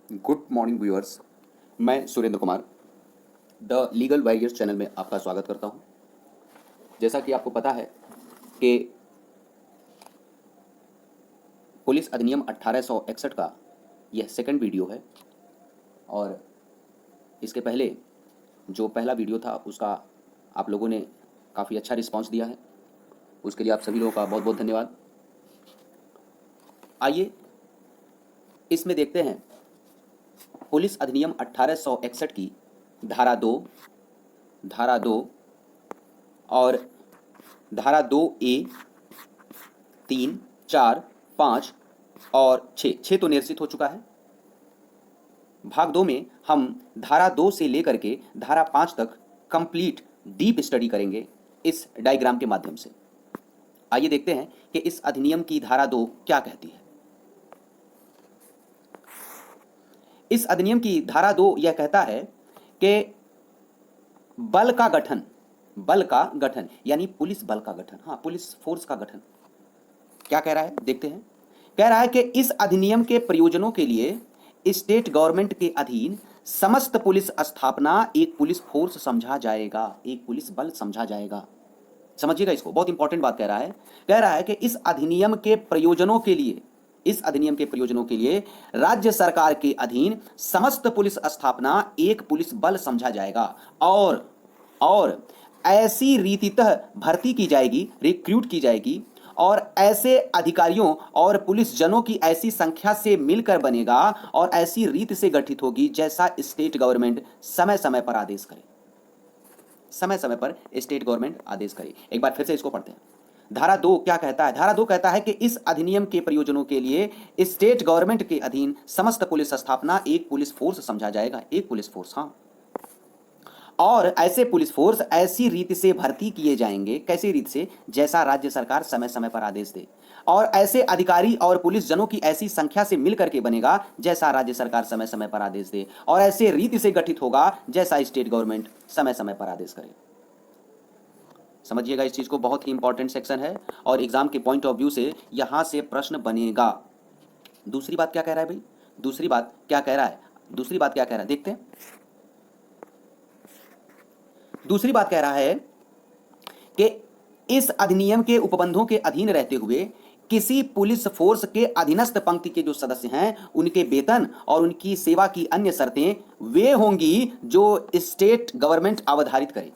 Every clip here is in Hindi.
Good morning viewers. मैं Surendra Kumar the legal warriors channel में आपका स्वागत करता हूं। जैसा कि आपको पता है कि पुलिस अधिनियम 1861 का यह सेकंड वीडियो है और इसके पहले जो पहला वीडियो था उसका आप लोगों ने काफ़ी अच्छा रिस्पांस दिया है। उसके लिए आप सभी लोगों का बहुत बहुत धन्यवाद। आइए इसमें देखते हैं पुलिस अधिनियम 1861 की धारा 2 और धारा 2A 3, 4, 5 और 6 तो निर्देशित हो चुका है। भाग 2 में हम धारा 2 से लेकर के धारा 5 तक कंप्लीट डीप स्टडी करेंगे इस डायग्राम के माध्यम से। आइए देखते हैं कि इस अधिनियम की धारा 2 क्या कहती है। इस अधिनियम की धारा 2 यह कहता है कि बल का गठन यानी पुलिस बल का गठन, हाँ पुलिस फोर्स का गठन क्या कह रहा है देखते हैं। कह रहा है कि इस अधिनियम के प्रयोजनों के लिए स्टेट गवर्नमेंट के अधीन समस्त पुलिस स्थापना एक पुलिस फोर्स समझा जाएगा, एक पुलिस बल समझा जाएगा। समझिएगा इसको, बहुत इंपॉर्टेंट बात कह रहा है कि इस अधिनियम के प्रयोजनों के लिए राज्य सरकार के अधीन समस्त पुलिस स्थापना एक पुलिस बल समझा जाएगा और ऐसी रीतितः भर्ती की जाएगी, रिक्रूट की जाएगी और ऐसे अधिकारियों और पुलिस जनों की ऐसी संख्या से मिलकर बनेगा और ऐसी रीत से गठित होगी जैसा स्टेट गवर्नमेंट समय समय पर आदेश करे। एक बार फिर से इसको पढ़ते हैं। धारा 2 क्या कहता है? धारा 2 कहता है कि इस अधिनियम के प्रयोजनों के लिए स्टेट गवर्नमेंट के अधीन समस्त पुलिस स्थापना एक पुलिस फोर्स समझा जाएगा, एक पुलिस फोर्स, हाँ। और ऐसे पुलिस फोर्स ऐसी रीति से भर्ती किए जाएंगे, कैसी रीत से? जैसा राज्य सरकार समय समय पर आदेश दे। और ऐसे अधिकारी और पुलिस जनों की ऐसी संख्या से मिलकर के बनेगा जैसा राज्य सरकार समय समय पर आदेश दे और ऐसे रीति से गठित होगा जैसा स्टेट गवर्नमेंट समय समय पर आदेश करे। समझिएगा इस चीज को, बहुत ही इंपॉर्टेंट सेक्शन है और एग्जाम के पॉइंट ऑफ व्यू से यहां से प्रश्न बनेगा। दूसरी बात क्या कह रहा है भाई? दूसरी बात क्या कह रहा है देखते हैं। दूसरी बात कह रहा है कि इस अधिनियम के उपबंधों के अधीन रहते हुए किसी पुलिस फोर्स के अधीनस्थ पंक्ति के जो सदस्य हैं उनके वेतन और उनकी सेवा की अन्य शर्तें वे होंगी जो स्टेट गवर्नमेंट अवधारित करे।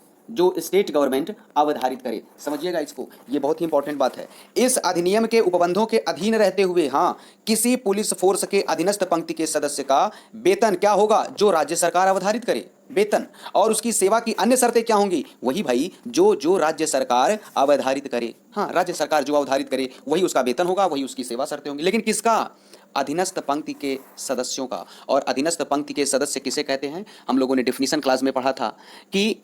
समझिएगा इसको, ये बहुत ही इंपॉर्टेंट बात है। इस अधिनियम के उपबंधों के अधीन रहते हुए, हाँ, किसी पुलिस फोर्स के अधीनस्थ पंक्ति के सदस्य का वेतन क्या होगा? जो राज्य सरकार अवधारित करे वेतन, और उसकी सेवा की अन्य शर्तें क्या होंगी? वही भाई जो राज्य सरकार अवधारित करे, हाँ, राज्य सरकार जो अवधारित करे वही उसका वेतन होगा, वही उसकी सेवा शर्तें होंगी। लेकिन किसका? अधीनस्थ पंक्ति के सदस्यों का। और अधीनस्थ पंक्ति के सदस्य किसे कहते हैं? हम लोगों ने डेफिनेशन क्लास में पढ़ा था कि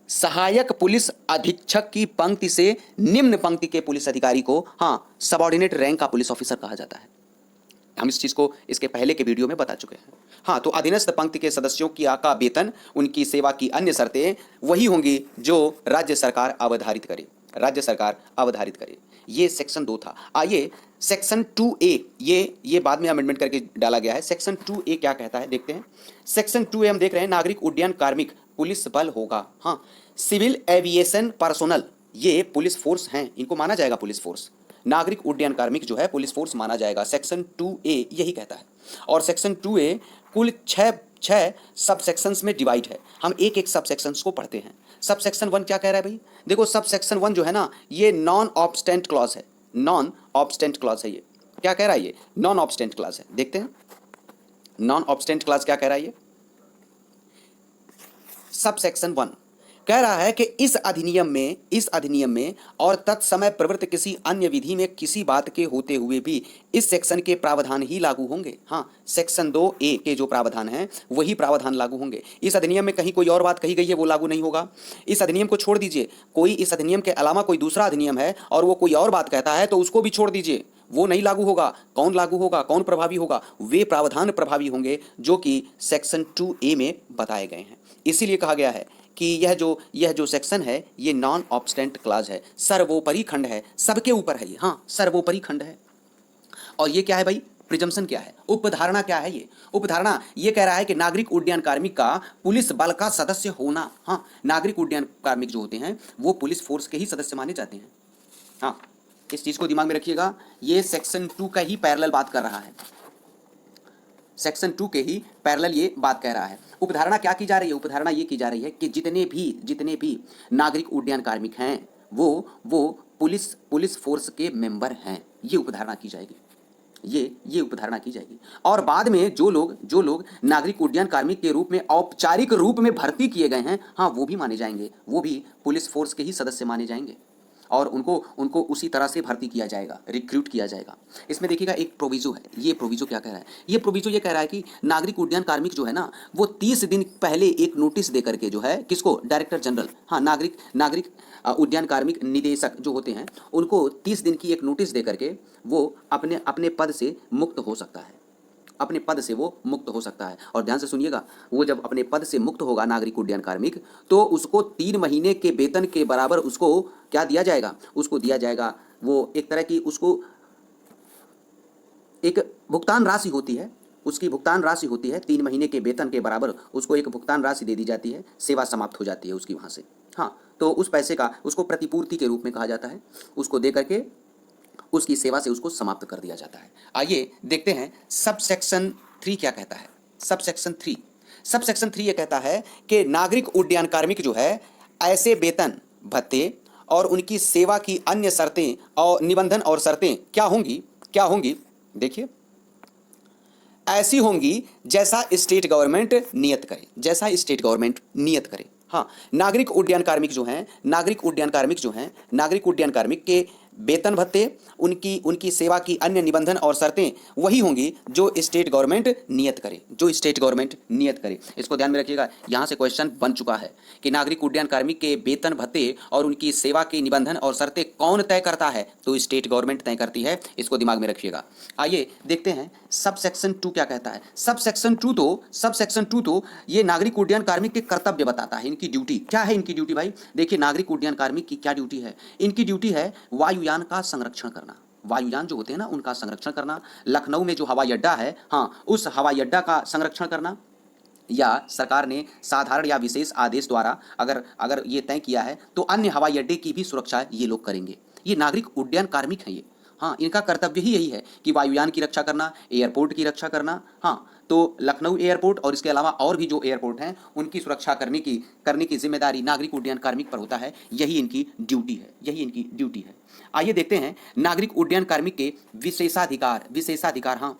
सहायक पुलिस अधीक्षक की पंक्ति से निम्न पंक्ति के पुलिस अधिकारी को, हाँ, सबऑर्डिनेट रैंक का पुलिस ऑफिसर कहा जाता है। हम इस चीज को इसके पहले के वीडियो में बता चुके हैं। हाँ, तो अधीनस्थ पंक्ति के सदस्यों की का वेतन, उनकी सेवा की अन्य शर्तें वही होंगी जो राज्य सरकार अवधारित करे। ये सेक्शन 2 था। आइए सेक्शन 2A, ये बाद में अमेंडमेंट करके डाला गया है। सेक्शन 2A क्या कहता है देखते हैं। सेक्शन 2A हम देख रहे हैं, नागरिक उड्डयन कार्मिक पुलिस बल होगा, हाँ। सिविल एविएशन पर्सोनल, ये पुलिस फोर्स हैं, इनको माना जाएगा पुलिस फोर्स। नागरिक उड्डयन कार्मिक जो है पुलिस फोर्स माना जाएगा। सेक्शन 2A यही कहता है। और सेक्शन 2A कुल 6 सब सेक्शंस में डिवाइड है। हम एक एक सब सेक्शंस को पढ़ते हैं। सब सेक्शन 1 क्या कह रहा है भाई? देखो, सब सेक्शन 1 जो है ना, ये नॉन ऑब्स्टेंट क्लॉज है। ये क्या कह रहा है? ये नॉन ऑब्स्टेंट क्लॉज है। देखते हैं नॉन ऑब्स्टेंट क्लॉज क्या कह रहा है। ये सब सेक्शन 1 कह रहा है कि इस अधिनियम में और तत्समय प्रवृत्त किसी अन्य विधि में किसी बात के होते हुए भी इस सेक्शन के प्रावधान ही लागू होंगे। हाँ, सेक्शन 2A के जो प्रावधान हैं वही प्रावधान लागू होंगे। इस अधिनियम में कहीं कोई और बात कही गई है वो लागू नहीं होगा। इस अधिनियम को छोड़ दीजिए, कोई इस अधिनियम के अलावा कोई दूसरा अधिनियम है और वो कोई और बात कहता है तो उसको भी छोड़ दीजिए, वो नहीं लागू होगा। कौन लागू होगा, कौन प्रभावी होगा? वे प्रावधान प्रभावी होंगे जो कि सेक्शन 2A में बताए गए हैं। इसीलिए कहा गया है कि यह जो सेक्शन है ये नॉन ऑब्स्टेंट क्लॉज है, सर्वोपरि खंड है, सबके ऊपर है ये, हाँ, सर्वोपरि खंड है। और ये क्या है भाई? प्रिजम्पशन क्या है, उपधारणा क्या है? ये उपधारणा ये कह रहा है कि नागरिक उड्डयन कार्मिक का पुलिस बल का सदस्य होना। हाँ, नागरिक उड्डयन कार्मिक जो होते हैं वो पुलिस फोर्स के ही सदस्य माने जाते हैं। हाँ, इस चीज को दिमाग में रखिएगा, ये सेक्शन 2 का ही पैरेलल बात कर रहा है, सेक्शन 2 के ही पैरेलल ये बात कह रहा है। उपधारणा क्या की जा रही है? उपधारणा ये की जा रही है कि जितने भी नागरिक उड्डयन कार्मिक हैं वो पुलिस फोर्स के मेंबर हैं, ये उपधारणा की जाएगी, ये उपधारणा की जाएगी। और बाद में जो लोग नागरिक उड्डयन कार्मिक के रूप में औपचारिक रूप में भर्ती किए गए हैं, हाँ, वो भी माने जाएंगे, वो भी पुलिस फोर्स के ही सदस्य माने जाएंगे और उनको उसी तरह से भर्ती किया जाएगा, रिक्रूट किया जाएगा। इसमें देखिएगा एक प्रोविजो है, ये प्रोविजो क्या कह रहा है? ये प्रोविजो ये कह रहा है कि नागरिक उड्डयन कार्मिक जो है ना, वो 30 दिन पहले एक नोटिस दे करके जो है, किसको? डायरेक्टर जनरल, हाँ, नागरिक उड्डयन कार्मिक निदेशक जो होते हैं उनको 30 दिन की एक नोटिस दे करके वो अपने पद से मुक्त हो सकता है, अपने पद से वो मुक्त हो सकता है। और ध्यान से सुनिएगा, वो जब अपने पद से मुक्त होगा नागरिक उड्डयन कार्मिक, तो उसको 3 महीने के वेतन के बराबर उसको क्या दिया जाएगा? उसको दिया जाएगा, वो एक तरह की उसको एक भुगतान राशि होती है, उसकी भुगतान राशि होती है 3 महीने के वेतन के बराबर उसको एक भुगतान राशि दे दी जाती है, सेवा समाप्त हो जाती है उसकी वहाँ से। हाँ, तो उस पैसे का उसको प्रतिपूर्ति के रूप में कहा जाता है, उसको दे करके उसकी सेवा से उसको समाप्त कर दिया जाता है। आइए देखते हैं सब सेक्शन 3 क्या कहता है। सब सेक्शन 3 ये कहता है कि नागरिक उड्डयन कार्मिक जो है ऐसे वेतन भत्ते और उनकी सेवा की अन्य शर्तें और निबंधन और शर्तें क्या होंगी? देखिए, ऐसी होंगी जैसा स्टेट गवर्नमेंट नियत करे। हाँ, नागरिक उड्डयन कार्मिक जो हैं, नागरिक उड्डयन कार्मिक के वेतन भत्ते, उनकी सेवा की अन्य निबंधन और शर्तें वही होंगी जो स्टेट गवर्नमेंट नियत करे। इसको ध्यान में रखिएगा, यहाँ से क्वेश्चन बन चुका है कि नागरिक उड्डयन कार्मिक के वेतन भत्ते और उनकी सेवा की निबंधन और शर्तें कौन तय करता है? तो स्टेट गवर्नमेंट तय करती है, इसको दिमाग में रखिएगा। आइए देखते हैं सब सेक्शन 2 क्या कहता है। सब सेक्शन 2 तो ये नागरिक उड्डयन कार्मिक के कर्तव्य बताता है, इनकी ड्यूटी क्या है? इनकी ड्यूटी भाई देखिए, नागरिक उड्डयन कार्मिक की क्या ड्यूटी है? इनकी ड्यूटी है वायुयान का संरक्षण करना, वायुयान जो होते हैं ना उनका संरक्षण करना। लखनऊ में जो हवाई अड्डा है, हाँ, उस हवाई अड्डा का संरक्षण करना, या सरकार ने साधारण या विशेष आदेश द्वारा अगर ये तय किया है तो अन्य हवाई अड्डे की भी सुरक्षा ये लोग करेंगे। ये नागरिक उड्डयन कार्मिक हैं ये। हाँ, इनका कर्तव्य ही यही है कि वायुयान की रक्षा करना, एयरपोर्ट की रक्षा करना। हाँ, तो लखनऊ एयरपोर्ट और इसके अलावा और भी जो एयरपोर्ट हैं उनकी सुरक्षा करने की जिम्मेदारी नागरिक उड्डयन कार्मिक पर होता है। यही इनकी ड्यूटी है। आइए देखते हैं नागरिक उड्डयन कार्मिक के विशेषाधिकार। हाँ,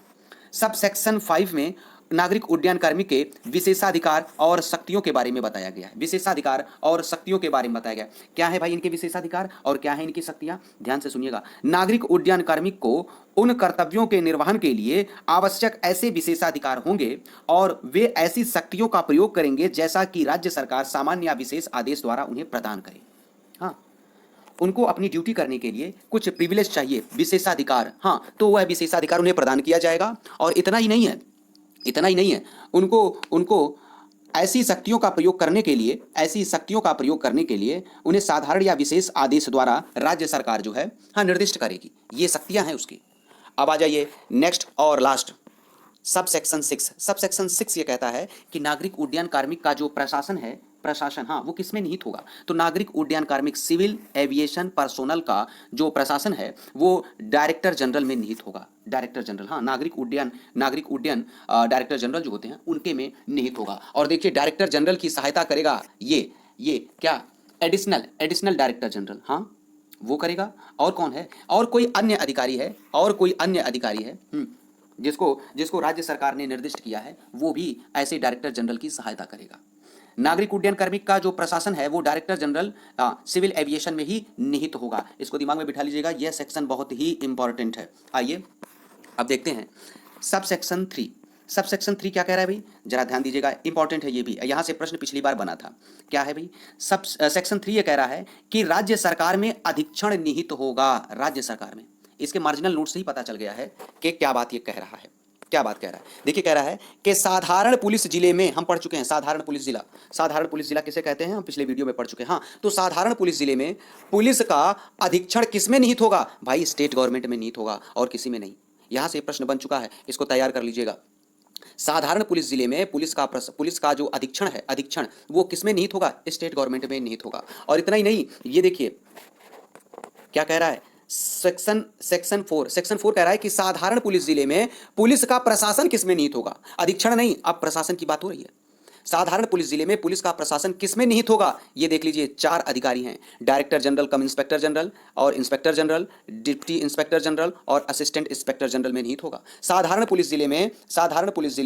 सब सेक्शन 5 में नागरिक उड्डयन कार्मिक के विशेषाधिकार और शक्तियों के बारे में बताया गया है। विशेषाधिकार और शक्तियों के बारे में बताया गया। क्या है भाई इनके विशेषाधिकार और क्या है इनकी शक्तियां? ध्यान से सुनिएगा। नागरिक उड्डयन कार्मिक को उन कर्तव्यों के निर्वहन के लिए आवश्यक ऐसे विशेषाधिकार होंगे और वे ऐसी शक्तियों का प्रयोग करेंगे जैसा कि राज्य सरकार सामान्य या विशेष आदेश द्वारा उन्हें प्रदान करे। हाँ, उनको अपनी ड्यूटी करने के लिए कुछ प्रिविलेज चाहिए, विशेषाधिकार। हाँ, तो वह विशेषाधिकार उन्हें प्रदान किया जाएगा। और इतना ही नहीं है, उनको ऐसी शक्तियों का प्रयोग करने के लिए उन्हें साधारण या विशेष आदेश द्वारा राज्य सरकार जो है, हाँ, निर्दिष्ट करेगी। ये शक्तियां हैं उसकी। अब आ जाइए नेक्स्ट और लास्ट, सब सेक्शन 6 ये कहता है कि नागरिक उड्डयन कार्मिक का जो प्रशासन, हाँ, वो किसमें निहित होगा? तो नागरिक उड्डयन कार्मिक सिविल एविएशन पर्सोनल का जो प्रशासन है वो डायरेक्टर जनरल में निहित होगा। डायरेक्टर जनरल, हाँ, नागरिक उड्डयन डायरेक्टर जनरल जो होते हैं उनके में निहित होगा। और देखिए, डायरेक्टर जनरल की सहायता करेगा ये क्या? एडिशनल डायरेक्टर जनरल, हाँ, वो करेगा। और कौन है? और कोई अन्य अधिकारी है जिसको राज्य सरकार ने निर्दिष्ट किया है, वो भी ऐसे डायरेक्टर जनरल की सहायता करेगा। नागरिक उड्डयन कार्मिक का जो प्रशासन है वो डायरेक्टर जनरल सिविल एविएशन में ही निहित होगा। इसको दिमाग में बिठा लीजिएगा, यह सेक्शन बहुत ही इंपॉर्टेंट है। आइए अब देखते हैं सब सेक्शन 3 क्या कह रहा है भाई? जरा ध्यान दीजिएगा, इंपॉर्टेंट है ये भी। यहाँ से प्रश्न पिछली बार बना था। क्या है भाई? सब सेक्शन 3 ये कह रहा है कि राज्य सरकार में अधीक्षण निहित होगा। राज्य सरकार में, इसके मार्जिनल नोट से ही पता चल गया है कि क्या बात ये कह रहा है। देखिए, कह रहा है कि साधारण पुलिस जिले में, हम पढ़ चुके हैं साधारण पुलिस जिला किसे कहते हैं, हम पिछले वीडियो में पढ़ चुके हैं। हाँ, तो साधारण पुलिस जिले में पुलिस का अधीक्षण किसमें निहित होगा? भाई स्टेट गवर्नमेंट में निहित होगा और किसी में नहीं। यहां से प्रश्न बन चुका है, इसको तैयार कर लीजिएगा। साधारण पुलिस जिले में पुलिस का जो अधीक्षण वो किसमें निहित होगा? स्टेट गवर्नमेंट में निहित होगा। और इतना ही नहीं, ये देखिए क्या कह रहा है, सेक्शन 4 कह रहा है कि साधारण पुलिस जिले में पुलिस का प्रशासन किसमें निहित होगा? अधीक्षण नहीं, अब प्रशासन की बात हो रही है। साधारण पुलिस जिले में पुलिस का प्रशासन किसमें निहित होगा? ये देख लीजिए, 4 अधिकारी हैं, डायरेक्टर जनरल कम इंस्पेक्टर जनरल और inspector general, deputy inspector general और असिस्टेंट इंस्पेक्टर जनरल में निहित होगा। साधारण पुलिस जिले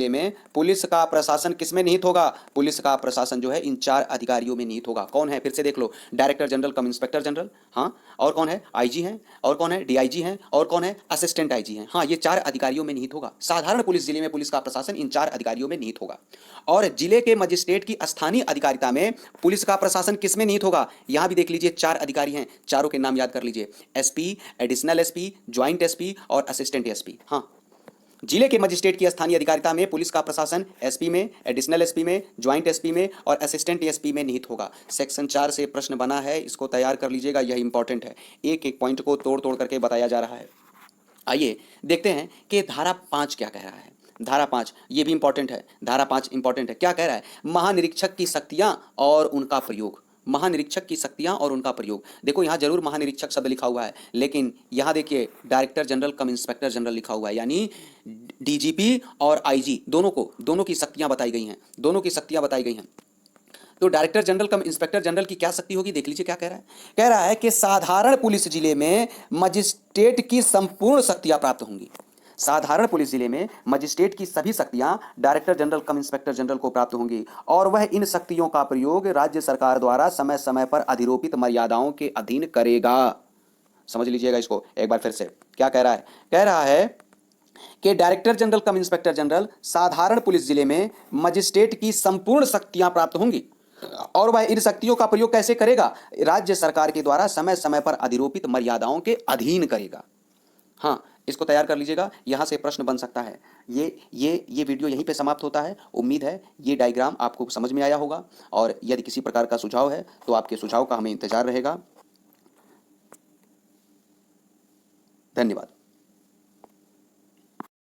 में पुलिस का प्रशासन किसमें निहित होगा? पुलिस का प्रशासन जो है इन 4 अधिकारियों में निहित होगा। कौन है? फिर से देख लो, डायरेक्टर जनरल कम इंस्पेक्टर जनरल, हाँ, और कौन है? आईजी हैं, और कौन है? डीआईजी हैं, और कौन है? असिस्टेंट आईजी हैं। हाँ, ये 4 अधिकारियों में निहित होगा। साधारण पुलिस जिले में पुलिस का प्रशासन इन 4 अधिकारियों में निहित होगा। और जिले के मजिस्ट्रेट की स्थानीय अधिकारिता में पुलिस का प्रशासन किसमें निहित होगा? यहां भी देख लीजिए, 4 अधिकारी हैं, चारों के नाम याद कर लीजिए, SP, additional SP, joint SP और असिस्टेंट एसपी। हाँ, जिले के मजिस्ट्रेट की स्थानीय अधिकारिता में पुलिस का प्रशासन एसपी में, एडिशनल एसपी में, ज्वाइंट एसपी में और असिस्टेंट एसपी में निहित होगा। सेक्शन 4 से प्रश्न बना है, इसको तैयार कर लीजिएगा, यह इंपॉर्टेंट है। एक एक पॉइंट को तोड़ तोड़ करके बताया जा रहा है। आइए देखते हैं कि धारा 5 क्या कह रहा है। धारा 5 ये भी इंपॉर्टेंट है। धारा 5 इंपॉर्टेंट है। क्या कह रहा है? महानिरीक्षक की शक्तियां और उनका प्रयोग। महानिरीक्षक की शक्तियां और उनका प्रयोग। देखो यहाँ जरूर महानिरीक्षक शब्द लिखा हुआ है, लेकिन यहाँ देखिए डायरेक्टर जनरल कम इंस्पेक्टर जनरल लिखा हुआ है, यानी डीजीपी और आईजी दोनों की शक्तियां बताई गई हैं। दोनों की शक्तियां बताई गई हैं। तो डायरेक्टर जनरल कम इंस्पेक्टर जनरल की क्या शक्ति होगी? देख लीजिए क्या कह रहा है। कह रहा है कि साधारण पुलिस जिले में मजिस्ट्रेट की संपूर्ण शक्तियां प्राप्त होंगी। साधारण पुलिस जिले में मजिस्ट्रेट की सभी शक्तियां डायरेक्टर जनरल कम इंस्पेक्टर जनरल को प्राप्त होंगी और वह इन शक्तियों का प्रयोग राज्य सरकार द्वारा समय समय पर अधिरोपित मर्यादाओं के अधीन करेगा। समझ लीजिएगा इसको एक बार फिर से। क्या कह रहा है? कह रहा है कि डायरेक्टर जनरल कम इंस्पेक्टर जनरल साधारण पुलिस जिले में मजिस्ट्रेट की संपूर्ण शक्तियां प्राप्त होंगी और वह इन शक्तियों का प्रयोग कैसे करेगा? राज्य सरकार के द्वारा समय समय पर अधिरोपित मर्यादाओं के अधीन करेगा। हाँ, इसको तैयार कर लीजिएगा, यहां से प्रश्न बन सकता है। ये वीडियो यहीं पे समाप्त होता है। उम्मीद है ये डायग्राम आपको समझ में आया होगा और यदि किसी प्रकार का सुझाव है तो आपके सुझाव का हमें इंतजार रहेगा। धन्यवाद।